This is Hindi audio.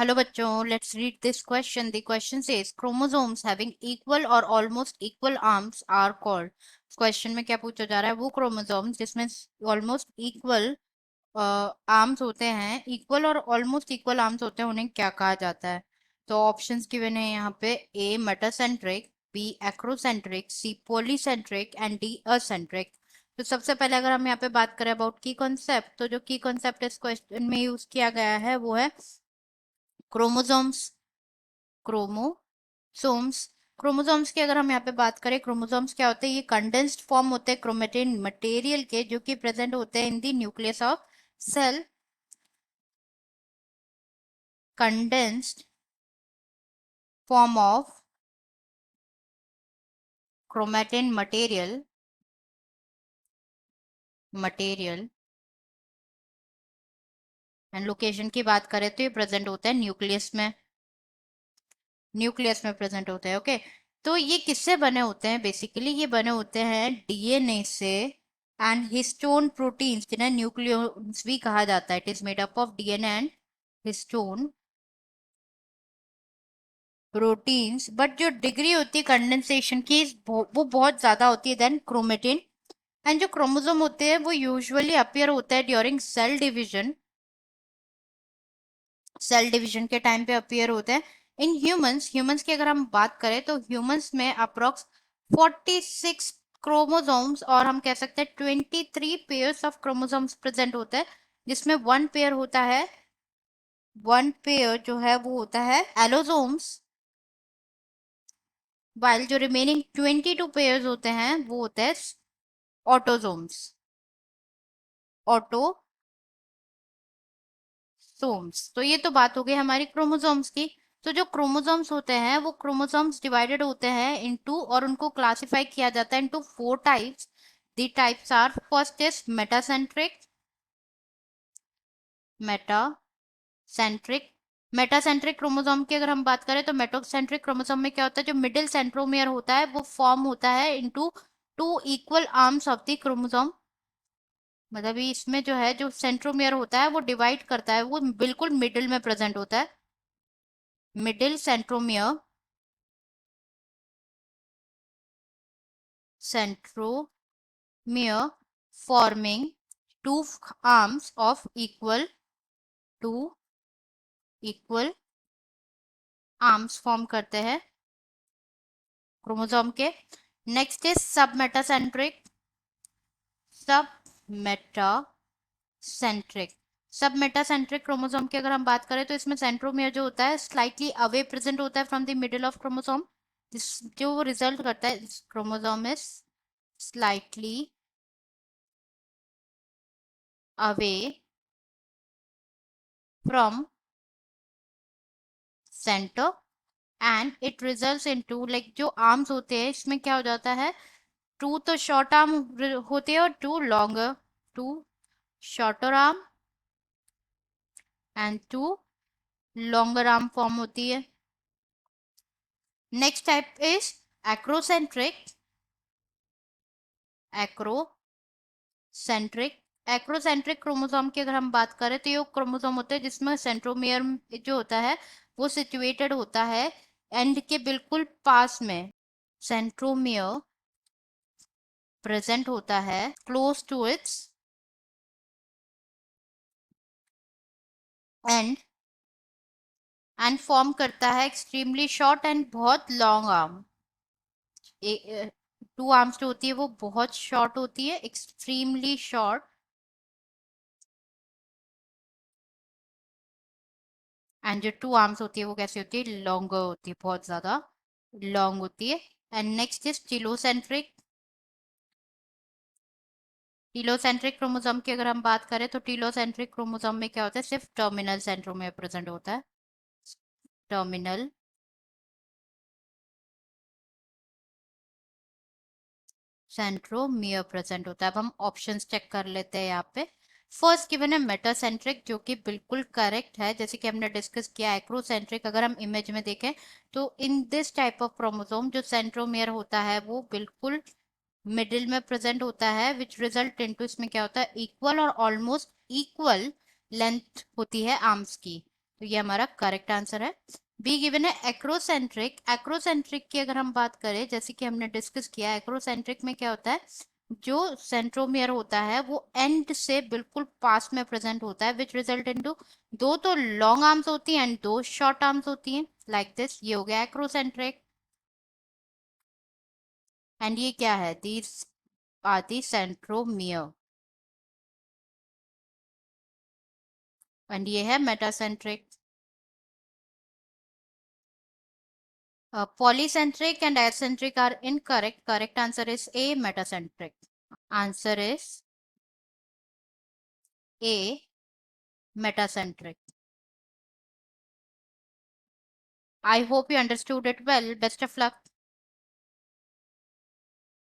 Hello बच्चों, let's read this question. The question says chromosomes having equal or almost equal arms are called. Question में क्या पूछा जा रहा है? वो क्रोमोसोम्स जिसमें ऑलमोस्ट इक्वल आर्म्स होते हैं, इक्वल और ऑलमोस्ट इक्वल आर्म्स होते हैं, उन्हें क्या कहा जाता है? तो ऑप्शंस गिवन है यहाँ पे: A metacentric, B acrocentric, C polycentric and D acentric. तो सबसे पहले अगर हम यहाँ पे बात करें अबाउट की कॉन्सेप्ट, तो जो की कॉन्सेप्ट इस क्वेश्चन में यूज किया गया है वो है क्रोमोसोम्स। क्रोमोसोम्स क्रोमोसोम्स की अगर हम यहाँ पे बात करें, क्रोमोसोम्स क्या होते हैं? ये कंडेंस्ड फॉर्म होते हैं क्रोमेटिन मटेरियल के, जो कि प्रेजेंट होते हैं in the nucleus of cell. Condensed form of chromatin material and location की बात करें तो ये प्रेजेंट होता है न्यूक्लियस में प्रेजेंट होते हैं। ओके, तो ये किससे बने होते हैं? बेसिकली ये बने होते हैं डीएनए से एंड हिस्टोन प्रोटीन्स, जिन्हें न्यूक्लियस भी कहा जाता है। It is made up of DNA and histone proteins, but जो डिग्री होती है कंडेंसेशन की वो बहुत ज्यादा होती है देन क्रोमेटिन। एंड जो क्रोमोसोम होते हैं वो यूजुअली अपीयर होता है ड्यूरिंग सेल डिवीजन के टाइम पे अपीयर होते हैं। इन ह्यूमंस की अगर हम बात करें तो ह्यूमंस में अप्रोक्स 46 क्रोमोसोम्स और हम कह सकते हैं 23 पेयर्स ऑफ क्रोमोसोम्स प्रेजेंट होते हैं, जिसमें वन पेयर जो है वो होता है एलोसोम्स, वाइल जो रिमेनिंग 22 पेयर्स होते हैं वो होते हैं ऑटोसोम्स। तो ये तो बात हो गई हमारी क्रोमोसोम्स की। तो जो क्रोमोसोम्स होते हैं वो क्रोमोसोम्स डिवाइडेड होते हैं इनटू, और उनको क्लासिफाई किया जाता है into 4 types. The types are: first is metacentric metacentric chromosome की अगर हम बात करें तो मेटासेंट्रिक क्रोमोसोम में क्या होता है? जो मिडिल सेंट्रोमियर होता है वो फॉर्म होता है into two equal arms of the chromosome. मतलब ये इसमें जो है, जो सेंट्रोमियर होता है वो डिवाइड करता है, वो बिल्कुल मिडिल में प्रेजेंट होता है। Middle centromere forming two arms of two equal arms form करते हैं क्रोमोसोम के। नेक्स्ट इज सब मेटासेंट्रिक क्रोमोसोम की अगर हम बात करें तो इसमें सेंट्रोमियर जो होता है स्लाइटली अवे प्रेजेंट होता है from the middle of chromosome, जो रिजल्ट करता है chromosome is slightly away from centre and it results into, like जो आर्म्स होते हैं इसमें क्या हो जाता है, टू तो शॉर्ट आर्म होते हैं और two shorter arm and two longer arm form होती है। Next type is acrocentric acrocentric acrocentric chromosome की अगर हम बात करें तो ये क्रोमोसोम होते हैं जिसमें सेंट्रोमियर जो होता है वो सिचुएटेड होता है एंड के बिल्कुल पास में। सेंट्रोमियर प्रेजेंट होता है close to its end end form करता है एक्सट्रीमली शॉर्ट एंड बहुत लॉन्ग आर्म। टू आर्म्स जो होती है वो बहुत शॉर्ट होती है, एक्सट्रीमली शॉर्ट, एंड जो टू आर्म्स होती है वो कैसी होती है? लॉन्गर होती है, बहुत ज्यादा लॉन्ग होती है। And next is telocentric chromosome की अगर हम बात करें तो टीलोसेंट्रिक क्रोमोसोम में क्या होता है? सिर्फ टर्मिनल सेंट्रोमियर प्रेजेंट होता है। टर्मिनल सेंट्रोमियर प्रेजेंट होता है। अब हम ऑप्शंस चेक कर लेते हैं यहाँ पे। फर्स्ट गिवन है मेटासेंट्रिक, जो कि बिल्कुल करेक्ट है। जैसे कि हमने डिस्कस किया एक्रोसेंट्रिक, अगर हम इमेज में देखें तो in this type of chromosome जो सेंट्रोमियर होता है वो बिल्कुल मिडिल में प्रेजेंट होता है, विच रिजल्ट इनटू, इसमें क्या होता है? इक्वल और ऑलमोस्ट इक्वल लेंथ होती है आर्म्स की। तो ये हमारा करेक्ट आंसर है। बी गिवन है एक्रोसेंट्रिक। एक्रोसेंट्रिक की अगर हम बात करें, जैसे कि हमने डिस्कस किया, एक्रोसेंट्रिक में क्या होता है, जो सेंट्रोमियर होता है वो एंड से बिल्कुल पास में प्रेजेंट होता है, विच रिजल्ट इनटू दो तो लॉन्ग आर्म्स होती हैं एंड दो शॉर्ट आर्म्स होती हैं, लाइक दिस। ये हो गया एक्रोसेंट्रिक। एंड ये क्या है, these are the centromere. And ये है metacentric. Polycentric and eccentric are incorrect. Correct answer is A, metacentric. Answer is A, metacentric. I hope you understood it well. Best of luck.